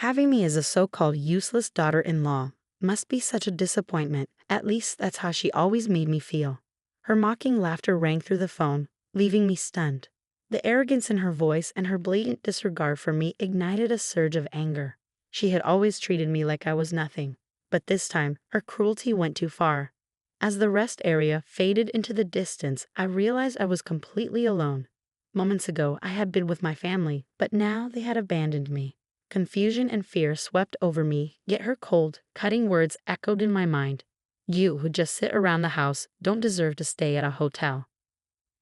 Having me as a so-called useless daughter-in-law must be such a disappointment. At least that's how she always made me feel. Her mocking laughter rang through the phone, leaving me stunned. The arrogance in her voice and her blatant disregard for me ignited a surge of anger. She had always treated me like I was nothing, but this time her cruelty went too far. As the rest area faded into the distance, I realized I was completely alone. Moments ago, I had been with my family, but now they had abandoned me. Confusion and fear swept over me, yet her cold, cutting words echoed in my mind. You who just sit around the house don't deserve to stay at a hotel.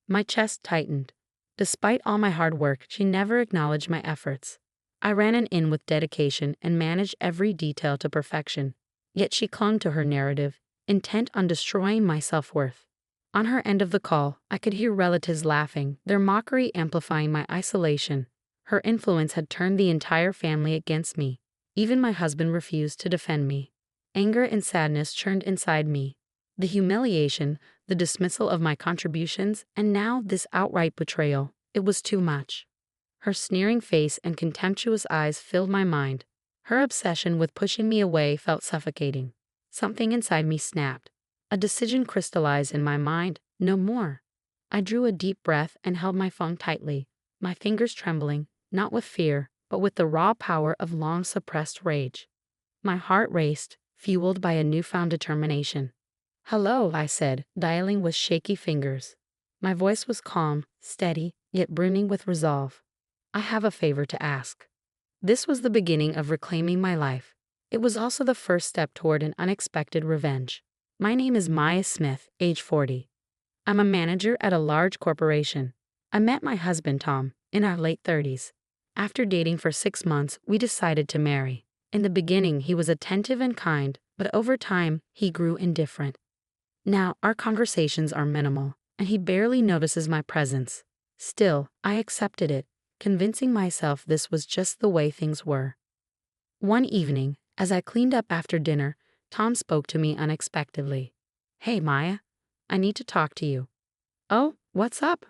My chest tightened. Despite all my hard work, she never acknowledged my efforts. I ran an inn with dedication and managed every detail to perfection. Yet she clung to her narrative, intent on destroying my self-worth. On her end of the call, I could hear relatives laughing, their mockery amplifying my isolation. Her influence had turned the entire family against me. Even my husband refused to defend me. Anger and sadness churned inside me. The humiliation, the dismissal of my contributions, and now this outright betrayal. It was too much. Her sneering face and contemptuous eyes filled my mind. Her obsession with pushing me away felt suffocating. Something inside me snapped. A decision crystallized in my mind. No more. I drew a deep breath and held my phone tightly, my fingers trembling, not with fear, but with the raw power of long-suppressed rage. My heart raced, fueled by a newfound determination. "Hello," I said, dialing with shaky fingers. My voice was calm, steady, yet brimming with resolve. "I have a favor to ask." This was the beginning of reclaiming my life. It was also the first step toward an unexpected revenge. My name is Maya Smith, age 40. I'm a manager at a large corporation. I met my husband, Tom, in our late 30s. After dating for 6 months, we decided to marry. In the beginning, he was attentive and kind, but over time, he grew indifferent. Now, our conversations are minimal, and he barely notices my presence. Still, I accepted it, convincing myself this was just the way things were. One evening, as I cleaned up after dinner, Tom spoke to me unexpectedly. "Hey, Maya, I need to talk to you." "Oh, what's up?"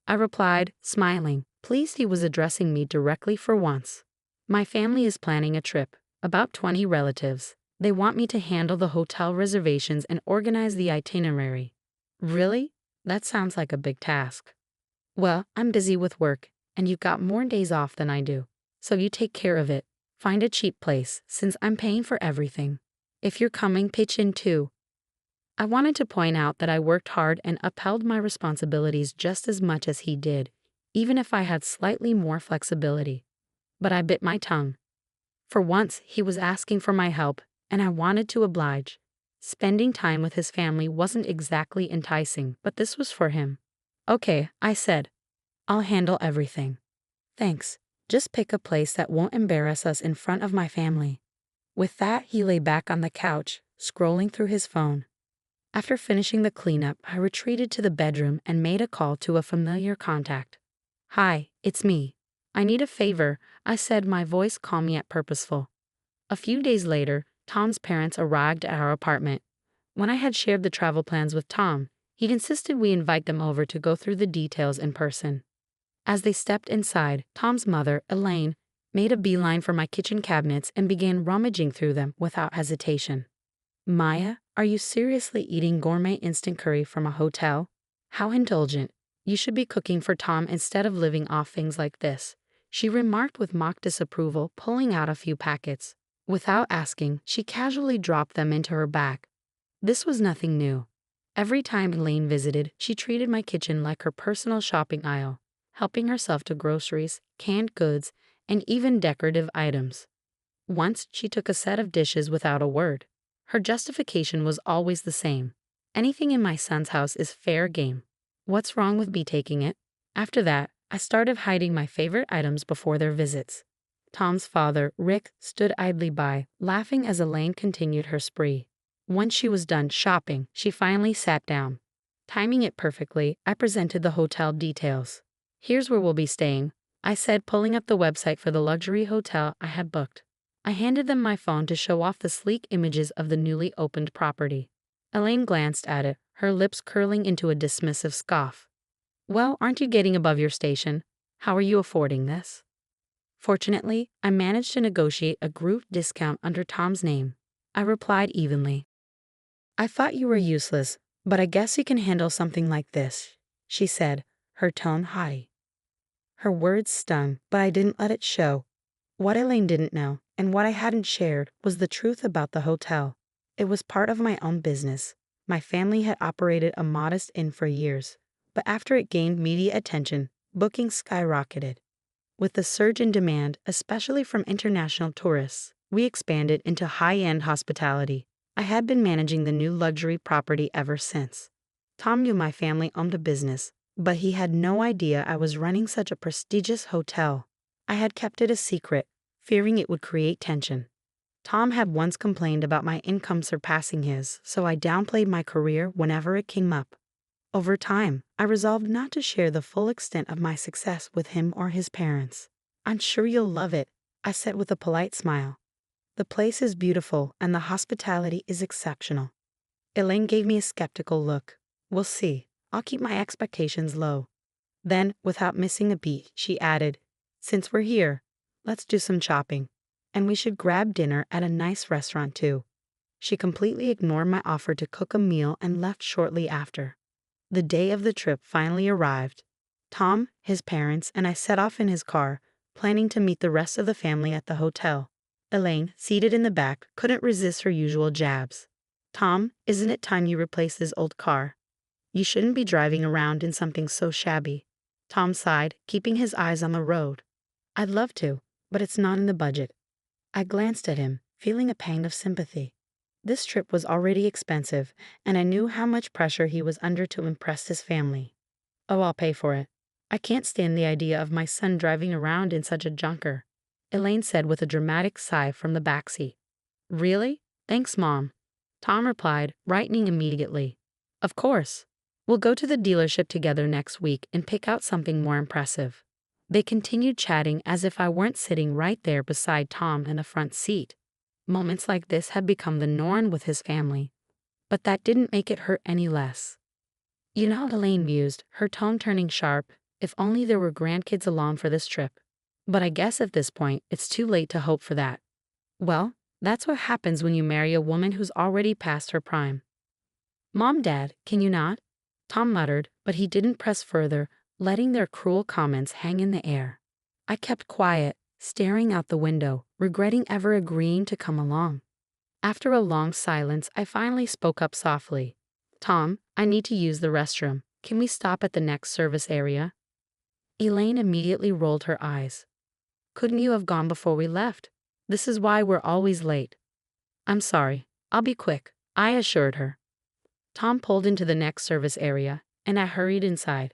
I replied, smiling, pleased he was addressing me directly for once. "My family is planning a trip, about 20 relatives. They want me to handle the hotel reservations and organize the itinerary." "Really? That sounds like a big task." "Well, I'm busy with work, and you've got more days off than I do. So you take care of it. Find a cheap place, since I'm paying for everything. If you're coming, pitch in too." I wanted to point out that I worked hard and upheld my responsibilities just as much as he did, even if I had slightly more flexibility. But I bit my tongue. For once, he was asking for my help, and I wanted to oblige. Spending time with his family wasn't exactly enticing, but this was for him. "Okay," I said. "I'll handle everything." "Thanks. Just pick a place that won't embarrass us in front of my family." With that, he lay back on the couch, scrolling through his phone. After finishing the cleanup, I retreated to the bedroom and made a call to a familiar contact. "Hi, it's me. I need a favor," I said, my voice calm yet purposeful. A few days later, Tom's parents arrived at our apartment. When I had shared the travel plans with Tom, he insisted we invite them over to go through the details in person. As they stepped inside, Tom's mother, Elaine, made a beeline for my kitchen cabinets and began rummaging through them without hesitation. "Maya, are you seriously eating gourmet instant curry from a hotel? How indulgent. You should be cooking for Tom instead of living off things like this," she remarked with mock disapproval, pulling out a few packets. Without asking, she casually dropped them into her bag. This was nothing new. Every time Elaine visited, she treated my kitchen like her personal shopping aisle, helping herself to groceries, canned goods, and even decorative items. Once she took a set of dishes without a word. Her justification was always the same. "Anything in my son's house is fair game. What's wrong with me taking it?" After that, I started hiding my favorite items before their visits. Tom's father, Rick, stood idly by, laughing as Elaine continued her spree. Once she was done shopping, she finally sat down. Timing it perfectly, I presented the hotel details. "Here's where we'll be staying," I said, pulling up the website for the luxury hotel I had booked. I handed them my phone to show off the sleek images of the newly opened property. Elaine glanced at it, her lips curling into a dismissive scoff. "Well, aren't you getting above your station? How are you affording this?" Fortunately, I managed to negotiate a group discount under Tom's name. I replied evenly. I thought you were useless, but I guess you can handle something like this, she said, her tone haughty. Her words stung, but I didn't let it show. What Elaine didn't know, and what I hadn't shared, was the truth about the hotel. It was part of my own business. My family had operated a modest inn for years, but after it gained media attention, bookings skyrocketed. With the surge in demand, especially from international tourists, we expanded into high-end hospitality. I had been managing the new luxury property ever since. Tom knew my family owned a business, but he had no idea I was running such a prestigious hotel. I had kept it a secret, fearing it would create tension. Tom had once complained about my income surpassing his, so I downplayed my career whenever it came up. Over time, I resolved not to share the full extent of my success with him or his parents. I'm sure you'll love it, I said with a polite smile. The place is beautiful and the hospitality is exceptional. Elaine gave me a skeptical look. We'll see. I'll keep my expectations low. Then, without missing a beat, she added, since we're here, let's do some shopping. And we should grab dinner at a nice restaurant too. She completely ignored my offer to cook a meal and left shortly after. The day of the trip finally arrived. Tom, his parents, and I set off in his car, planning to meet the rest of the family at the hotel. Elaine, seated in the back, couldn't resist her usual jabs. Tom, isn't it time you replaced this old car? You shouldn't be driving around in something so shabby. Tom sighed, keeping his eyes on the road. I'd love to, but it's not in the budget. I glanced at him, feeling a pang of sympathy. This trip was already expensive, and I knew how much pressure he was under to impress his family. Oh, I'll pay for it. I can't stand the idea of my son driving around in such a junker, Elaine said with a dramatic sigh from the backseat. Really? Thanks, Mom. Tom replied, brightening immediately. Of course. We'll go to the dealership together next week and pick out something more impressive. They continued chatting as if I weren't sitting right there beside Tom in the front seat. Moments like this had become the norm with his family, but that didn't make it hurt any less. You know, Elaine mused, her tone turning sharp, if only there were grandkids along for this trip. But I guess at this point, it's too late to hope for that. Well, that's what happens when you marry a woman who's already past her prime. Mom, Dad, can you not? Tom muttered, but he didn't press further, letting their cruel comments hang in the air. I kept quiet, staring out the window, regretting ever agreeing to come along. After a long silence, I finally spoke up softly. Tom, I need to use the restroom. Can we stop at the next service area? Elaine immediately rolled her eyes. Couldn't you have gone before we left? This is why we're always late. I'm sorry. I'll be quick, I assured her. Tom pulled into the next service area, and I hurried inside.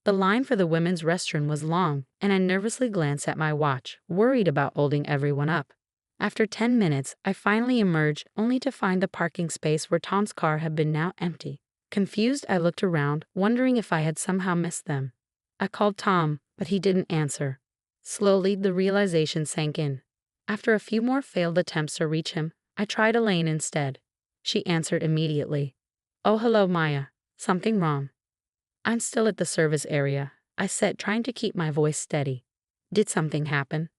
The line for the women's restroom was long, and I nervously glanced at my watch, worried about holding everyone up. After 10 minutes, I finally emerged, only to find the parking space where Tom's car had been now empty. Confused, I looked around, wondering if I had somehow missed them. I called Tom, but he didn't answer. Slowly, the realization sank in. After a few more failed attempts to reach him, I tried Elaine instead. She answered immediately. Oh, hello, Maya. Something wrong? I'm still at the service area, I said, trying to keep my voice steady. Did something happen?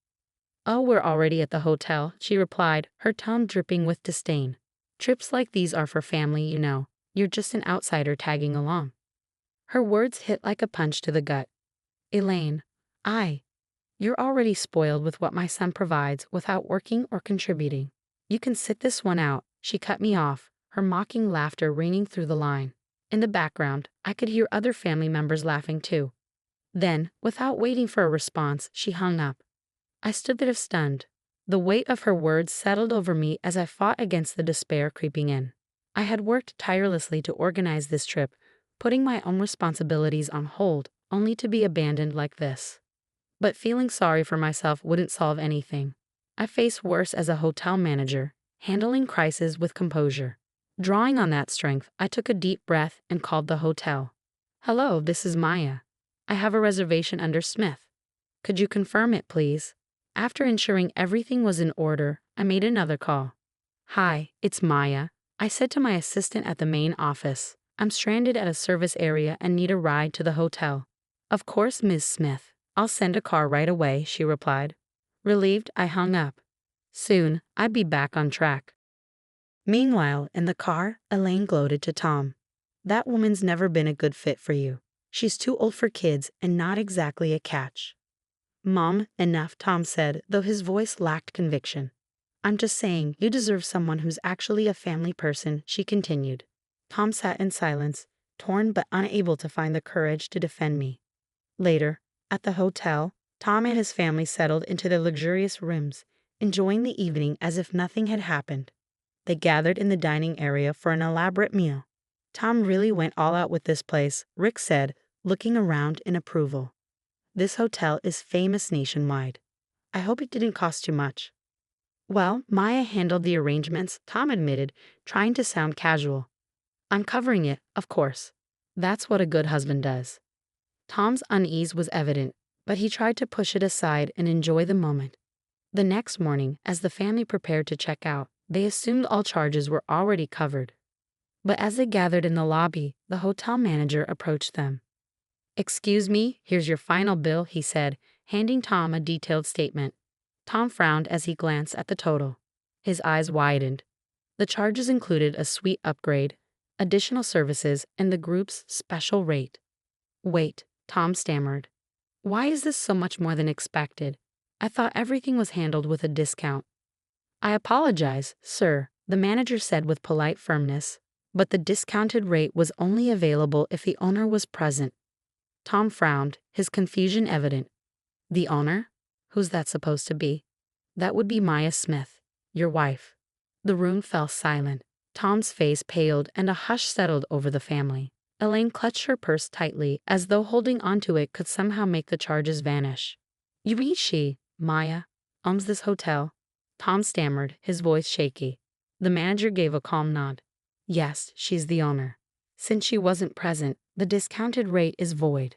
Oh, we're already at the hotel, she replied, her tone dripping with disdain. Trips like these are for family, you know. You're just an outsider tagging along. Her words hit like a punch to the gut. Elaine, you're already spoiled with what my son provides without working or contributing. You can sit this one out, she cut me off, her mocking laughter ringing through the line. In the background, I could hear other family members laughing too. Then, without waiting for a response, she hung up. I stood there stunned. The weight of her words settled over me as I fought against the despair creeping in. I had worked tirelessly to organize this trip, putting my own responsibilities on hold, only to be abandoned like this. But feeling sorry for myself wouldn't solve anything. I faced worse as a hotel manager, handling crises with composure. Drawing on that strength, I took a deep breath and called the hotel. Hello, this is Maya. I have a reservation under Smith. Could you confirm it, please? After ensuring everything was in order, I made another call. Hi, it's Maya, I said to my assistant at the main office. I'm stranded at a service area and need a ride to the hotel. Of course, Ms. Smith. I'll send a car right away, she replied. Relieved, I hung up. Soon, I'd be back on track. Meanwhile, in the car, Elaine gloated to Tom. That woman's never been a good fit for you. She's too old for kids and not exactly a catch. Mom, enough, Tom said, though his voice lacked conviction. I'm just saying, you deserve someone who's actually a family person, she continued. Tom sat in silence, torn but unable to find the courage to defend me. Later, at the hotel, Tom and his family settled into their luxurious rooms, enjoying the evening as if nothing had happened. They gathered in the dining area for an elaborate meal. Tom really went all out with this place, Rick said, looking around in approval. This hotel is famous nationwide. I hope it didn't cost too much. Well, Maya handled the arrangements, Tom admitted, trying to sound casual. I'm covering it, of course. That's what a good husband does. Tom's unease was evident, but he tried to push it aside and enjoy the moment. The next morning, as the family prepared to check out, they assumed all charges were already covered. But as they gathered in the lobby, the hotel manager approached them. Excuse me, here's your final bill, he said, handing Tom a detailed statement. Tom frowned as he glanced at the total. His eyes widened. The charges included a suite upgrade, additional services, and the group's special rate. Wait, Tom stammered. Why is this so much more than expected? I thought everything was handled with a discount. I apologize, sir, the manager said with polite firmness, but the discounted rate was only available if the owner was present. Tom frowned, his confusion evident. The owner? Who's that supposed to be? That would be Maya Smith, your wife. The room fell silent. Tom's face paled and a hush settled over the family. Elaine clutched her purse tightly, as though holding onto it could somehow make the charges vanish. You mean Maya, owns this hotel? Tom stammered, his voice shaky. The manager gave a calm nod. Yes, she's the owner. Since she wasn't present, the discounted rate is void.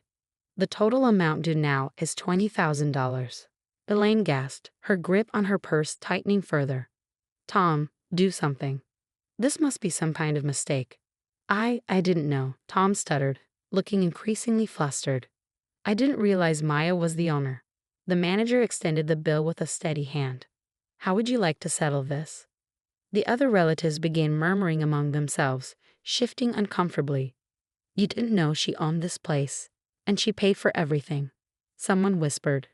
The total amount due now is $20,000. Elaine gasped, her grip on her purse tightening further. Tom, do something. This must be some kind of mistake. I didn't know, Tom stuttered, looking increasingly flustered. I didn't realize Maya was the owner. The manager extended the bill with a steady hand. How would you like to settle this? The other relatives began murmuring among themselves, shifting uncomfortably. You didn't know she owned this place, and she paid for everything. Someone whispered.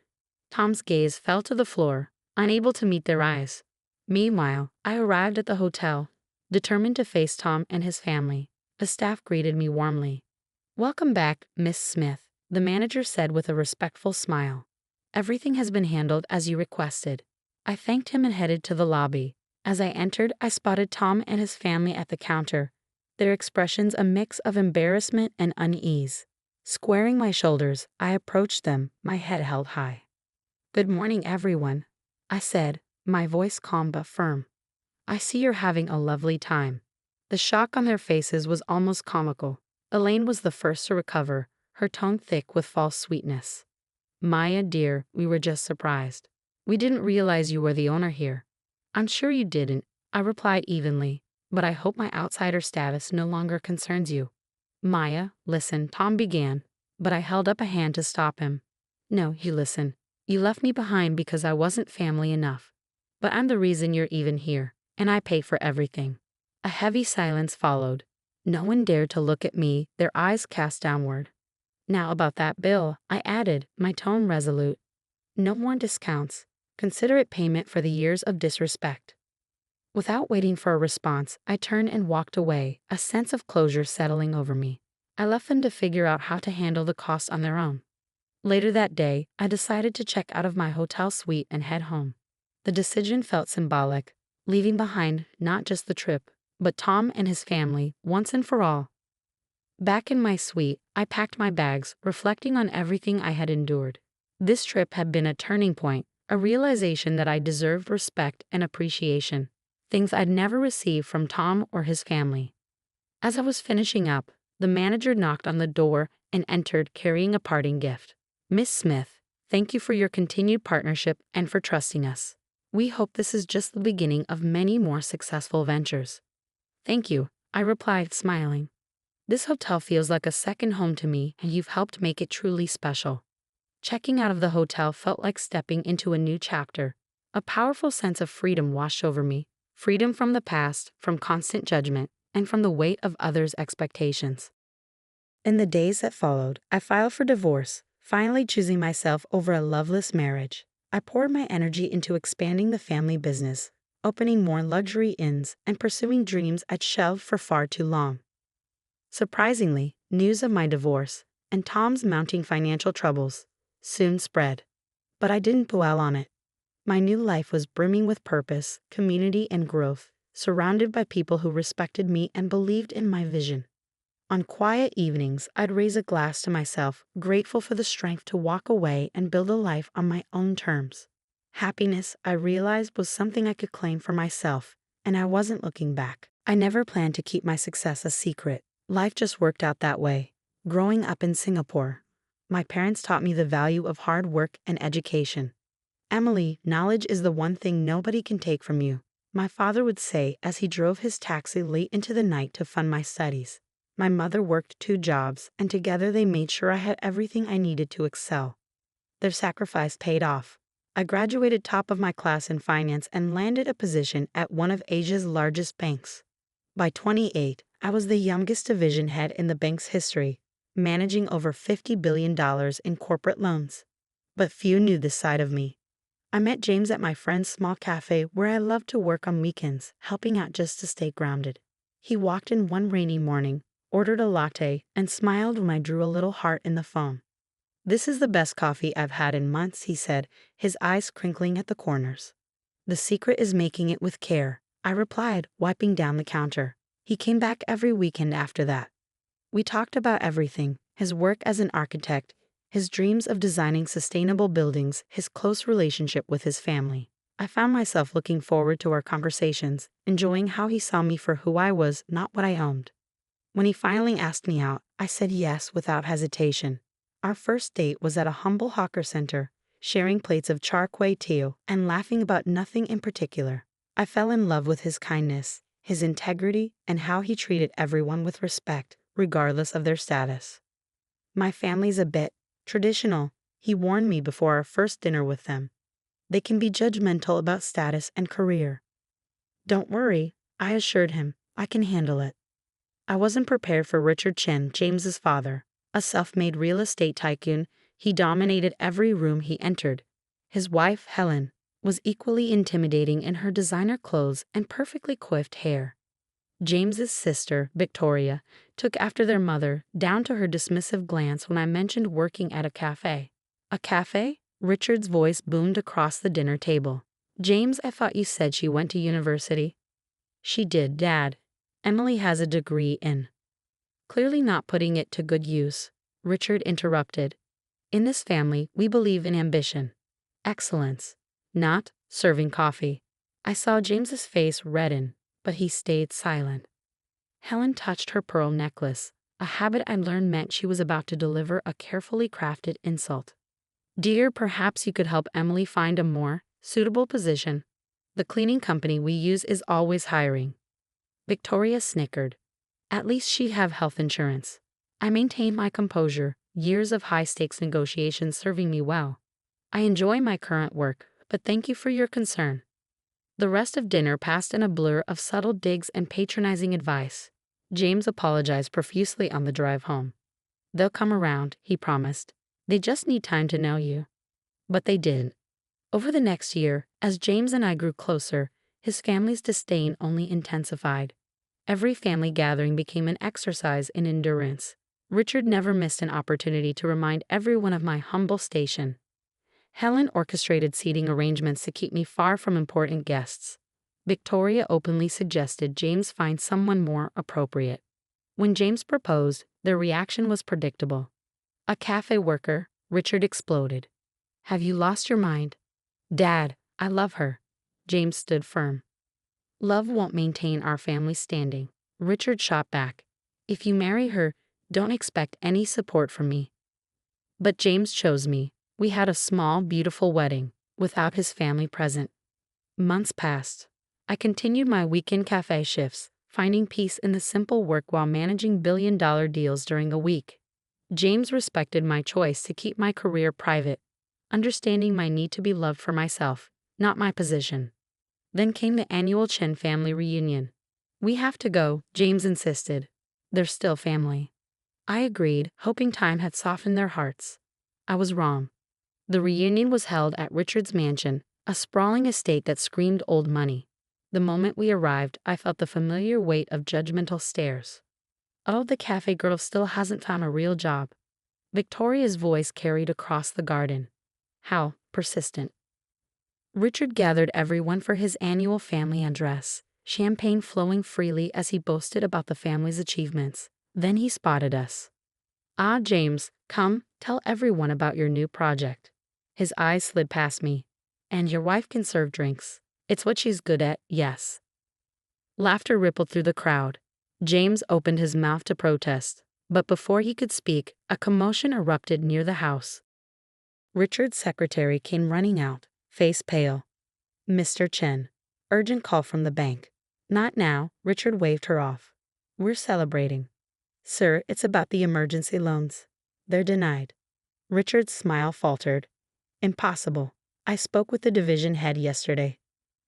Tom's gaze fell to the floor, unable to meet their eyes. Meanwhile, I arrived at the hotel, determined to face Tom and his family. The staff greeted me warmly. Welcome back, Miss Smith, the manager said with a respectful smile. Everything has been handled as you requested. I thanked him and headed to the lobby. As I entered, I spotted Tom and his family at the counter, their expressions a mix of embarrassment and unease. Squaring my shoulders, I approached them, my head held high. Good morning, everyone, I said, my voice calm but firm. I see you're having a lovely time. The shock on their faces was almost comical. Elaine was the first to recover, her tone thick with false sweetness. Maya, dear, we were just surprised. We didn't realize you were the owner here. I'm sure you didn't, I replied evenly, but I hope my outsider status no longer concerns you. Maya, listen, Tom began, but I held up a hand to stop him. No, you listen. You left me behind because I wasn't family enough. But I'm the reason you're even here, and I pay for everything. A heavy silence followed. No one dared to look at me, their eyes cast downward. Now about that bill, I added, my tone resolute. No more discounts. Consider it payment for the years of disrespect. Without waiting for a response, I turned and walked away, a sense of closure settling over me. I left them to figure out how to handle the costs on their own. Later that day, I decided to check out of my hotel suite and head home. The decision felt symbolic, leaving behind not just the trip, but Tom and his family, once and for all. Back in my suite, I packed my bags, reflecting on everything I had endured. This trip had been a turning point, a realization that I deserved respect and appreciation, things I'd never received from Tom or his family. As I was finishing up, the manager knocked on the door and entered carrying a parting gift. Miss Smith, thank you for your continued partnership and for trusting us. We hope this is just the beginning of many more successful ventures. Thank you, I replied, smiling. This hotel feels like a second home to me, and you've helped make it truly special. Checking out of the hotel felt like stepping into a new chapter. A powerful sense of freedom washed over me. Freedom from the past, from constant judgment, and from the weight of others' expectations. In the days that followed, I filed for divorce, finally choosing myself over a loveless marriage. I poured my energy into expanding the family business, opening more luxury inns, and pursuing dreams I'd shelved for far too long. Surprisingly, news of my divorce and Tom's mounting financial troubles soon spread. But I didn't dwell on it. My new life was brimming with purpose, community, and growth, surrounded by people who respected me and believed in my vision. On quiet evenings, I'd raise a glass to myself, grateful for the strength to walk away and build a life on my own terms. Happiness, I realized, was something I could claim for myself, and I wasn't looking back. I never planned to keep my success a secret. Life just worked out that way. Growing up in Singapore, my parents taught me the value of hard work and education. "Emily, knowledge is the one thing nobody can take from you," my father would say as he drove his taxi late into the night to fund my studies. My mother worked 2 jobs, and together they made sure I had everything I needed to excel. Their sacrifice paid off. I graduated top of my class in finance and landed a position at one of Asia's largest banks. By 28, I was the youngest division head in the bank's history, managing over $50 billion in corporate loans. But few knew this side of me. I met James at my friend's small cafe where I loved to work on weekends, helping out just to stay grounded. He walked in one rainy morning, ordered a latte, and smiled when I drew a little heart in the foam. "This is the best coffee I've had in months," he said, his eyes crinkling at the corners. "The secret is making it with care," I replied, wiping down the counter. He came back every weekend after that. We talked about everything: his work as an architect, his dreams of designing sustainable buildings, his close relationship with his family. I found myself looking forward to our conversations, enjoying how he saw me for who I was, not what I owned. When he finally asked me out, I said yes without hesitation. Our first date was at a humble hawker center, sharing plates of char kway teow and laughing about nothing in particular. I fell in love with his kindness, his integrity, and how he treated everyone with respect, regardless of their status. "My family's a bit traditional," he warned me before our first dinner with them. "They can be judgmental about status and career." "Don't worry," I assured him, "I can handle it." I wasn't prepared for Richard Chen, James's father. A self-made real estate tycoon, he dominated every room he entered. His wife, Helen, was equally intimidating in her designer clothes and perfectly coiffed hair. James's sister, Victoria, took after their mother, down to her dismissive glance when I mentioned working at a cafe. "A cafe?" Richard's voice boomed across the dinner table. "James, I thought you said she went to university." "She did, Dad. Emily has a degree in—" Clearly not putting it to good use, Richard interrupted. "In this family, we believe in ambition. Excellence. Not serving coffee." I saw James's face redden, but he stayed silent. Helen touched her pearl necklace, a habit I learned meant she was about to deliver a carefully crafted insult. "Dear, perhaps you could help Emily find a more suitable position. The cleaning company we use is always hiring." Victoria snickered. "At least she'd have health insurance." I maintained my composure, years of high-stakes negotiations serving me well. "I enjoy my current work, but thank you for your concern." The rest of dinner passed in a blur of subtle digs and patronizing advice. James apologized profusely on the drive home. "They'll come around," he promised. "They just need time to know you." But they did. Over the next year, as James and I grew closer, his family's disdain only intensified. Every family gathering became an exercise in endurance. Richard never missed an opportunity to remind everyone of my humble station. Helen orchestrated seating arrangements to keep me far from important guests. Victoria openly suggested James find someone more appropriate. When James proposed, their reaction was predictable. "A cafe worker," Richard exploded. "Have you lost your mind?" "Dad, I love her." James stood firm. "Love won't maintain our family standing," Richard shot back. "If you marry her, don't expect any support from me." But James chose me. We had a small, beautiful wedding, without his family present. Months passed. I continued my weekend cafe shifts, finding peace in the simple work while managing billion-dollar deals during the week. James respected my choice to keep my career private, understanding my need to be loved for myself, not my position. Then came the annual Chen family reunion. We have to go, James insisted. They're still family. I agreed, hoping time had softened their hearts. I was wrong. The reunion was held at Richard's mansion, a sprawling estate that screamed old money. The moment we arrived, I felt the familiar weight of judgmental stares. Oh, the cafe girl still hasn't found a real job. Victoria's voice carried across the garden. How persistent. Richard gathered everyone for his annual family address, champagne flowing freely as he boasted about the family's achievements. Then he spotted us. Ah, James, come, tell everyone about your new project. His eyes slid past me. And your wife can serve drinks. It's what she's good at, yes. Laughter rippled through the crowd. James opened his mouth to protest, but before he could speak, a commotion erupted near the house. Richard's secretary came running out, face pale. Mr. Chen. Urgent call from the bank. Not now, Richard waved her off. We're celebrating. Sir, it's about the emergency loans. They're denied. Richard's smile faltered. Impossible. I spoke with the division head yesterday.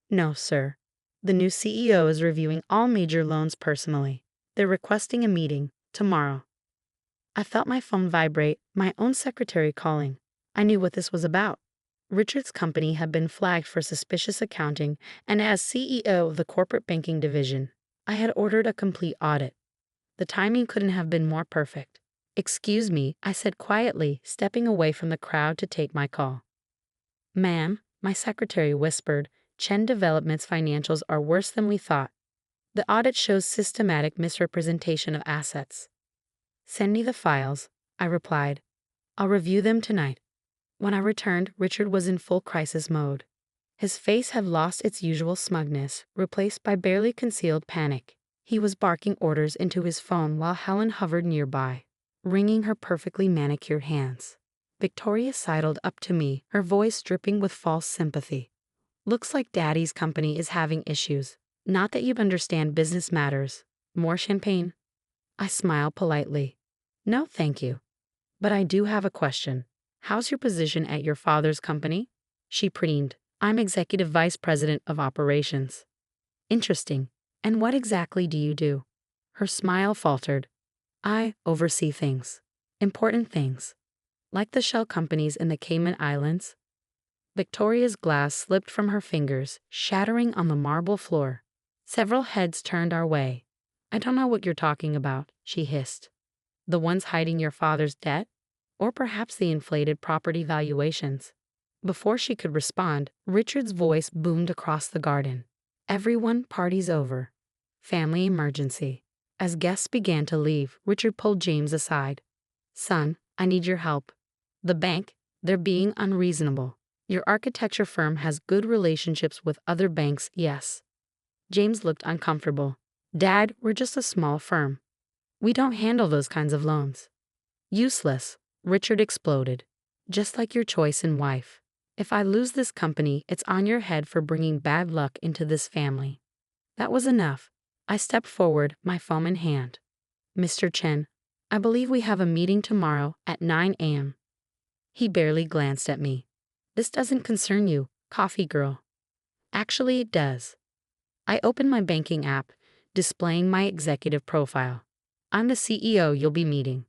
No, sir. The new CEO is reviewing all major loans personally. They're requesting a meeting tomorrow. I felt my phone vibrate, my own secretary calling. I knew what this was about. Richard's company had been flagged for suspicious accounting, and as CEO of the corporate banking division, I had ordered a complete audit. The timing couldn't have been more perfect. Excuse me, I said quietly, stepping away from the crowd to take my call. Ma'am, my secretary whispered, Chen Development's financials are worse than we thought. The audit shows systematic misrepresentation of assets. Send me the files, I replied. I'll review them tonight. When I returned, Richard was in full crisis mode. His face had lost its usual smugness, replaced by barely concealed panic. He was barking orders into his phone while Helen hovered nearby, wringing her perfectly manicured hands. Victoria sidled up to me, her voice dripping with false sympathy. Looks like Daddy's company is having issues. Not that you understand business matters. More champagne? I smiled politely. No, thank you. But I do have a question. How's your position at your father's company? She preened. I'm Executive Vice President of Operations. Interesting. And what exactly do you do? Her smile faltered. I oversee things. Important things. Like the shell companies in the Cayman Islands. Victoria's glass slipped from her fingers, shattering on the marble floor. Several heads turned our way. I don't know what you're talking about, she hissed. The ones hiding your father's debt? Or perhaps the inflated property valuations? Before she could respond, Richard's voice boomed across the garden. Everyone, party's over. Family emergency. As guests began to leave, Richard pulled James aside. Son, I need your help. The bank, they're being unreasonable. Your architecture firm has good relationships with other banks, yes. James looked uncomfortable. Dad, we're just a small firm. We don't handle those kinds of loans. Useless, Richard exploded. Just like your choice in wife. If I lose this company, it's on your head for bringing bad luck into this family. That was enough. I stepped forward, my phone in hand. Mr. Chen, I believe we have a meeting tomorrow at 9 a.m. He barely glanced at me. This doesn't concern you, coffee girl. Actually, it does. I opened my banking app, displaying my executive profile. I'm the CEO you'll be meeting.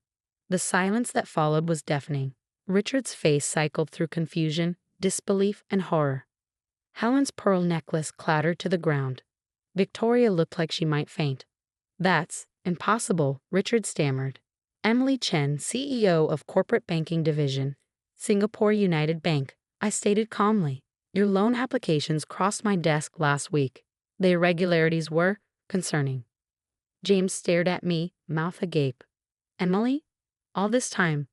The silence that followed was deafening. Richard's face cycled through confusion, disbelief, and horror. Helen's pearl necklace clattered to the ground. Victoria looked like she might faint. That's impossible, Richard stammered. Emily Chen, CEO of Corporate Banking Division, Singapore United Bank, I stated calmly. Your loan applications crossed my desk last week. The irregularities were concerning. James stared at me, mouth agape. Emily? All this time.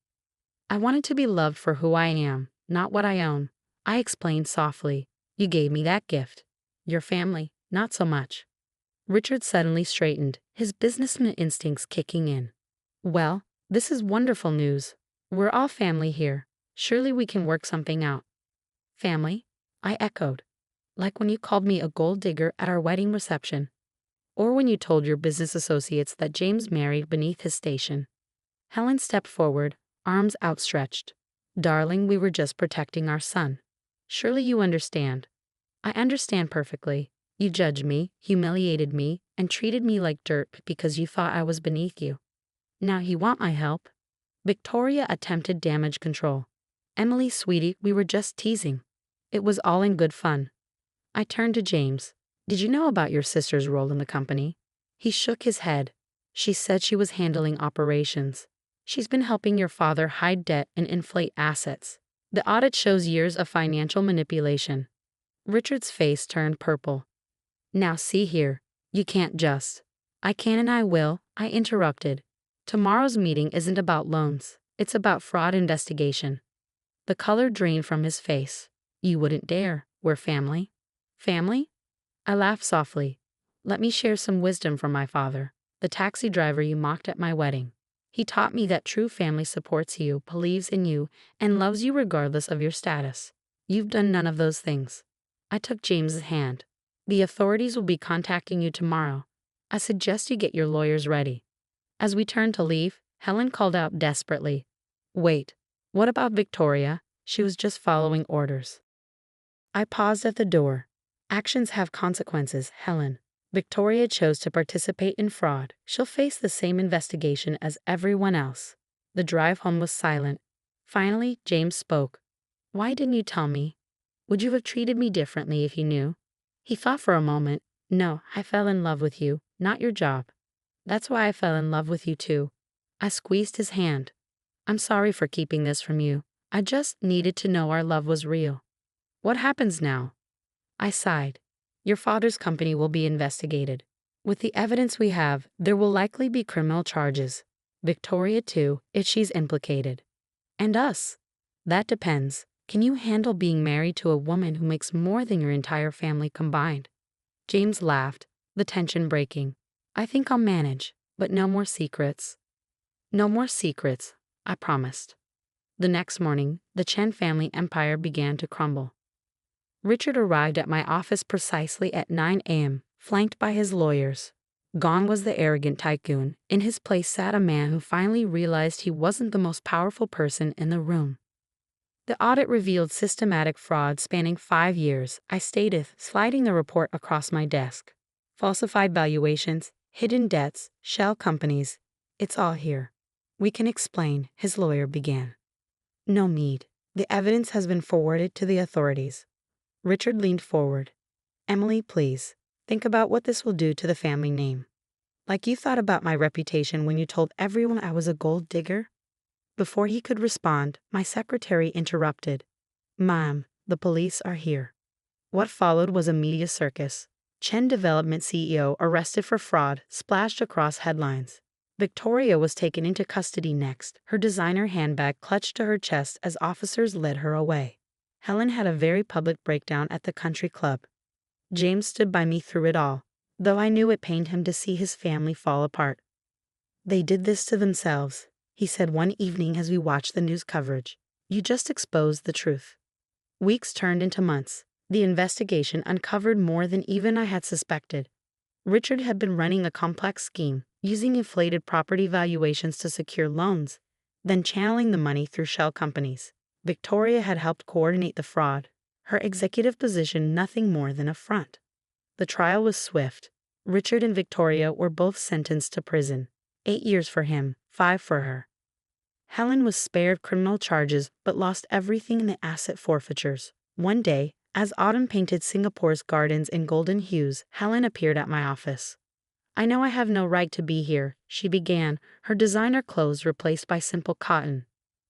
I wanted to be loved for who I am, not what I own. I explained softly. You gave me that gift. Your family, not so much. Richard suddenly straightened, his businessman instincts kicking in. Well, this is wonderful news. We're all family here. Surely we can work something out. Family? I echoed. Like when you called me a gold digger at our wedding reception. Or when you told your business associates that James married beneath his station. Helen stepped forward, arms outstretched. Darling, we were just protecting our son. Surely you understand. I understand perfectly. You judged me, humiliated me, and treated me like dirt because you thought I was beneath you. Now you want my help? Victoria attempted damage control. Emily, sweetie, we were just teasing. It was all in good fun. I turned to James. Did you know about your sister's role in the company? He shook his head. She said she was handling operations. She's been helping your father hide debt and inflate assets. The audit shows years of financial manipulation. Richard's face turned purple. Now see here. You can't just. I can and I will, I interrupted. Tomorrow's meeting isn't about loans. It's about fraud investigation. The color drained from his face. You wouldn't dare. We're family. Family? I laughed softly. Let me share some wisdom from my father, the taxi driver you mocked at my wedding. He taught me that true family supports you, believes in you, and loves you regardless of your status. You've done none of those things. I took James's hand. The authorities will be contacting you tomorrow. I suggest you get your lawyers ready. As we turned to leave, Helen called out desperately. Wait, what about Victoria? She was just following orders. I paused at the door. Actions have consequences, Helen. Victoria chose to participate in fraud. She'll face the same investigation as everyone else. The drive home was silent. Finally, James spoke. Why didn't you tell me? Would you have treated me differently if you knew? He thought for a moment. No, I fell in love with you, not your job. That's why I fell in love with you too. I squeezed his hand. I'm sorry for keeping this from you. I just needed to know our love was real. What happens now? I sighed. Your father's company will be investigated. With the evidence we have, there will likely be criminal charges. Victoria too, if she's implicated. And us? That depends. Can you handle being married to a woman who makes more than your entire family combined? James laughed, the tension breaking. I think I'll manage, but no more secrets. No more secrets, I promised. The next morning, the Chen family empire began to crumble. Richard arrived at my office precisely at 9 a.m., flanked by his lawyers. Gone was the arrogant tycoon. In his place sat a man who finally realized he wasn't the most powerful person in the room. The audit revealed systematic fraud spanning 5 years, I stated, sliding the report across my desk. Falsified valuations, hidden debts, shell companies. It's all here. We can explain, his lawyer began. No need. The evidence has been forwarded to the authorities. Richard leaned forward. Emily, please, think about what this will do to the family name. Like you thought about my reputation when you told everyone I was a gold digger? Before he could respond, my secretary interrupted. Ma'am, the police are here. What followed was a media circus. Chen Development CEO arrested for fraud splashed across headlines. Victoria was taken into custody next, her designer handbag clutched to her chest as officers led her away. Helen had a very public breakdown at the country club. James stood by me through it all, though I knew it pained him to see his family fall apart. They did this to themselves, he said one evening as we watched the news coverage. You just exposed the truth. Weeks turned into months. The investigation uncovered more than even I had suspected. Richard had been running a complex scheme, using inflated property valuations to secure loans, then channeling the money through shell companies. Victoria had helped coordinate the fraud, her executive position nothing more than a front. The trial was swift. Richard and Victoria were both sentenced to prison. 8 years for him, 5 for her. Helen was spared criminal charges but lost everything in the asset forfeitures. One day, as autumn painted Singapore's gardens in golden hues, Helen appeared at my office. I know I have no right to be here, she began, her designer clothes replaced by simple cotton.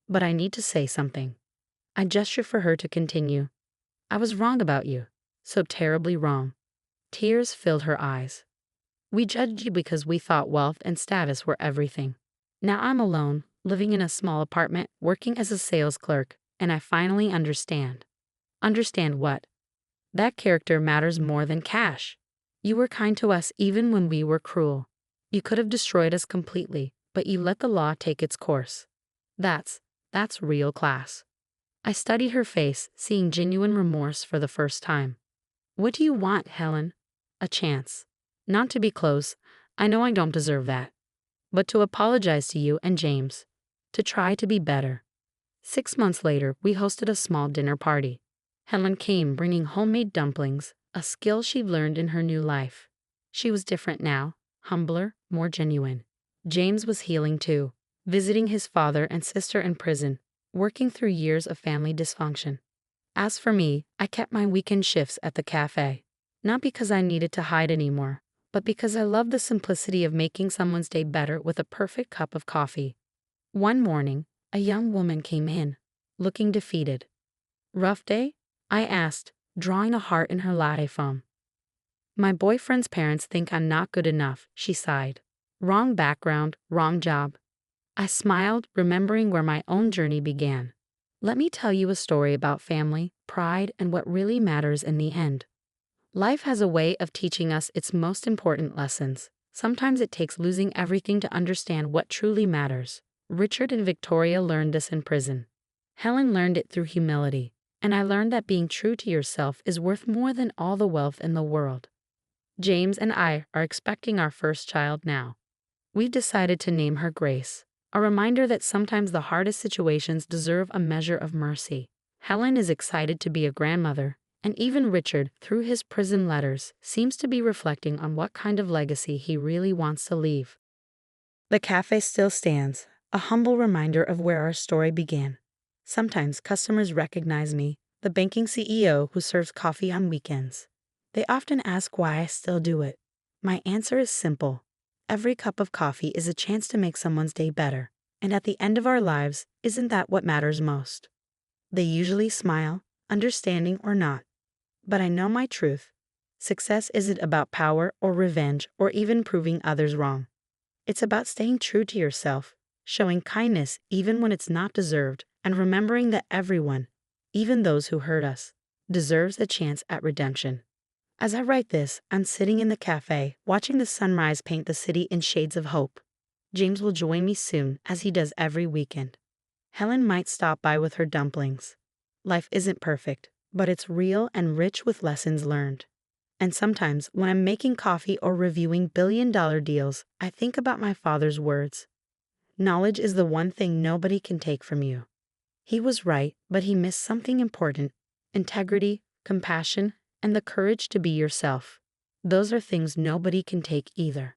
But I need to say something. I gestured for her to continue. I was wrong about you. So terribly wrong. Tears filled her eyes. We judged you because we thought wealth and status were everything. Now I'm alone, living in a small apartment, working as a sales clerk, and I finally understand. Understand what? That character matters more than cash. You were kind to us even when we were cruel. You could have destroyed us completely, but you let the law take its course. That's real class. I studied her face, seeing genuine remorse for the first time. What do you want, Helen? A chance. Not to be close. I know I don't deserve that. But to apologize to you and James. to try to be better. 6 months later, we hosted a small dinner party. Helen came bringing homemade dumplings, a skill she'd learned in her new life. She was different now, humbler, more genuine. James was healing too, visiting his father and sister in prison, working through years of family dysfunction. As for me, I kept my weekend shifts at the cafe. Not because I needed to hide anymore, but because I loved the simplicity of making someone's day better with a perfect cup of coffee. One morning, a young woman came in, looking defeated. "Rough day?" I asked, drawing a heart in her latte foam. "My boyfriend's parents think I'm not good enough," she sighed. "Wrong background, wrong job." I smiled, remembering where my own journey began. Let me tell you a story about family, pride, and what really matters in the end. Life has a way of teaching us its most important lessons. Sometimes it takes losing everything to understand what truly matters. Richard and Victoria learned this in prison. Helen learned it through humility, and I learned that being true to yourself is worth more than all the wealth in the world. James and I are expecting our first child now. We've decided to name her Grace, a reminder that sometimes the hardest situations deserve a measure of mercy. Helen is excited to be a grandmother, and even Richard, through his prison letters, seems to be reflecting on what kind of legacy he really wants to leave. The cafe still stands, a humble reminder of where our story began. Sometimes customers recognize me, the banking CEO who serves coffee on weekends. They often ask why I still do it. My answer is simple. Every cup of coffee is a chance to make someone's day better, and at the end of our lives, isn't that what matters most? They usually smile, understanding or not. But I know my truth. Success isn't about power or revenge or even proving others wrong. It's about staying true to yourself, showing kindness even when it's not deserved, and remembering that everyone, even those who hurt us, deserves a chance at redemption. As I write this, I'm sitting in the cafe, watching the sunrise paint the city in shades of hope. James will join me soon, as he does every weekend. Helen might stop by with her dumplings. Life isn't perfect, but it's real and rich with lessons learned. And sometimes, when I'm making coffee or reviewing billion-dollar deals, I think about my father's words. Knowledge is the one thing nobody can take from you. He was right, but he missed something important: integrity, compassion, and the courage to be yourself. Those are things nobody can take either.